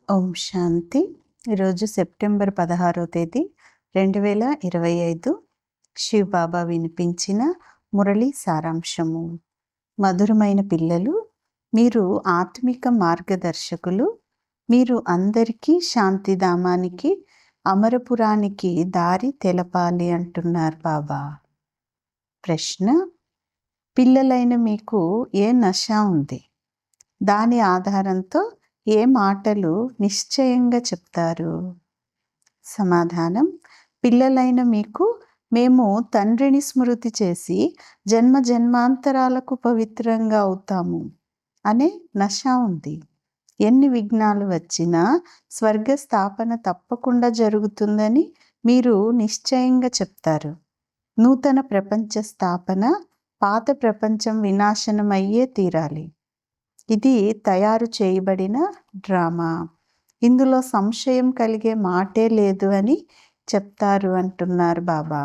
ఓం శాంతి. ఈరోజు సెప్టెంబర్ 16వ తేదీ 2025 శివబాబా వినిపించిన మురళి సారాంశము. మధురమైన పిల్లలు, మీరు ఆత్మిక మార్గదర్శకులు. మీరు అందరికీ శాంతిధామానికి, అమరపురానికి దారి తెలపాలి అంటున్నారు బాబా. ప్రశ్న: పిల్లలైన మీకు ఏ నశ ఉంది? దాని ఆధారంతో ఏ మాటలు నిశ్చయంగా చెప్తారు? సమాధానం: పిల్లలైన మీకు మేము తండ్రిని స్మృతి చేసి జన్మ జన్మాంతరాలకు పవిత్రంగా అవుతాము అనే నశ ఉంది. ఎన్ని విఘ్నాలు వచ్చినా స్వర్గ స్థాపన తప్పకుండా జరుగుతుందని మీరు నిశ్చయంగా చెప్తారు. నూతన ప్రపంచ స్థాపన, పాత ప్రపంచం వినాశనం అయ్యే తీరాలి. ఇది తయారు చేయబడిన డ్రామా. ఇందులో సంశయం కలిగే మాటే లేదు అని చెప్తారు అంటున్నారు బాబా.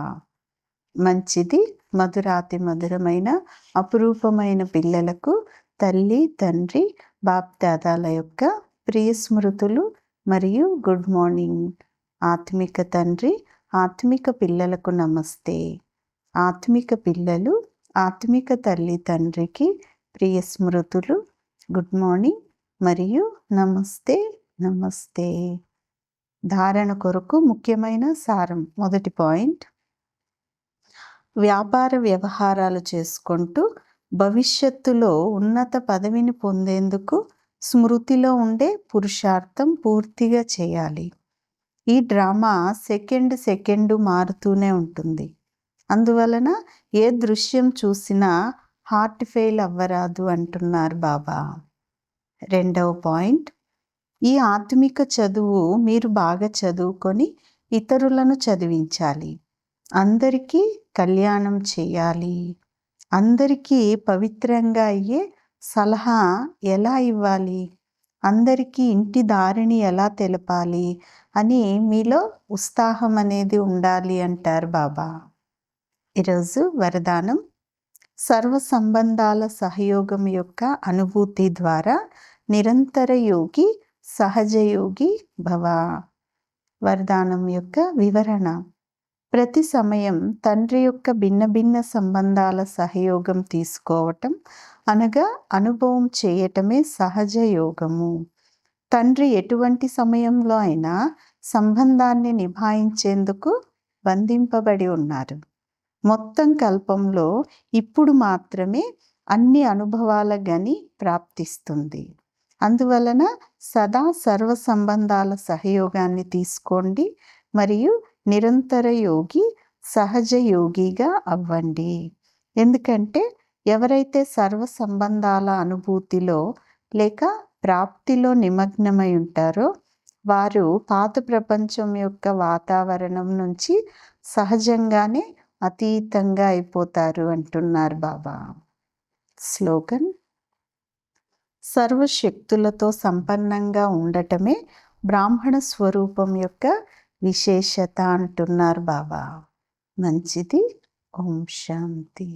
మంచిది. మధురాతి మధురమైన అపురూపమైన పిల్లలకు తల్లి, తండ్రి, బాప్ దాదాల యొక్క ప్రియ స్మృతులు మరియు గుడ్ మార్నింగ్. ఆత్మిక తండ్రి, ఆత్మిక పిల్లలకు నమస్తే. ఆత్మిక పిల్లలు ఆత్మిక తల్లి, తండ్రికి ప్రియ స్మృతులు, గుడ్ మార్నింగ్ మరియు నమస్తే నమస్తే. ధారణ కొరకు ముఖ్యమైన సారం. మొదటి పాయింట్: వ్యాపార వ్యవహారాలు చేసుకుంటూ భవిష్యత్తులో ఉన్నత పదవిని పొందేందుకు స్మృతిలో ఉండే పురుషార్థం పూర్తిగా చేయాలి. ఈ డ్రామా సెకండ్ మారుతూనే ఉంటుంది. అందువలన ఏ దృశ్యం చూసినా హార్ట్ ఫెయిల్ అవ్వరాదు అంటున్నారు బాబా. రెండవ పాయింట్: ఈ ఆత్మిక చదువు మీరు బాగా చదువుకొని ఇతరులను చదివించాలి. అందరికీ కళ్యాణం చేయాలి. అందరికీ పవిత్రంగా అయ్యే సలహా ఎలా ఇవ్వాలి, అందరికీ ఇంటి దారిని ఎలా తెలపాలి అని మీలో ఉత్సాహం అనేది ఉండాలి అంటారు బాబా. ఈరోజు వరదానం: సర్వ సంబంధాల సహయోగం యొక్క అనుభూతి ద్వారా నిరంతర యోగి, సహజయోగి భవ. వరదానం యొక్క వివరణ: ప్రతి సమయం తండ్రి యొక్క భిన్న భిన్న సంబంధాల సహయోగం తీసుకోవటం అనగా అనుభవం చేయటమే సహజ యోగము. తండ్రి ఎటువంటి సమయంలో అయినా సంబంధాన్ని నిభాయించేందుకు బంధింపబడి ఉన్నారు. మొత్తం కల్పంలో ఇప్పుడు మాత్రమే అన్ని అనుభవాల గని ప్రాప్తిస్తుంది. అందువలన సదా సర్వ సంబంధాల సహయోగాన్ని తీసుకోండి మరియు నిరంతర యోగి, సహజ యోగిగా అవ్వండి. ఎందుకంటే ఎవరైతే సర్వ సంబంధాల అనుభూతిలో లేక ప్రాప్తిలో నిమగ్నమై ఉంటారో వారు పాత ప్రపంచం యొక్క వాతావరణం నుంచి సహజంగానే అతీతంగా అయిపోతారు అంటున్నారు బాబా. స్లోగన్: సర్వశక్తులతో సంపన్నంగా ఉండటమే బ్రాహ్మణ స్వరూపం యొక్క విశేషత అంటున్నారు బాబా. మంచిది. ఓం శాంతి.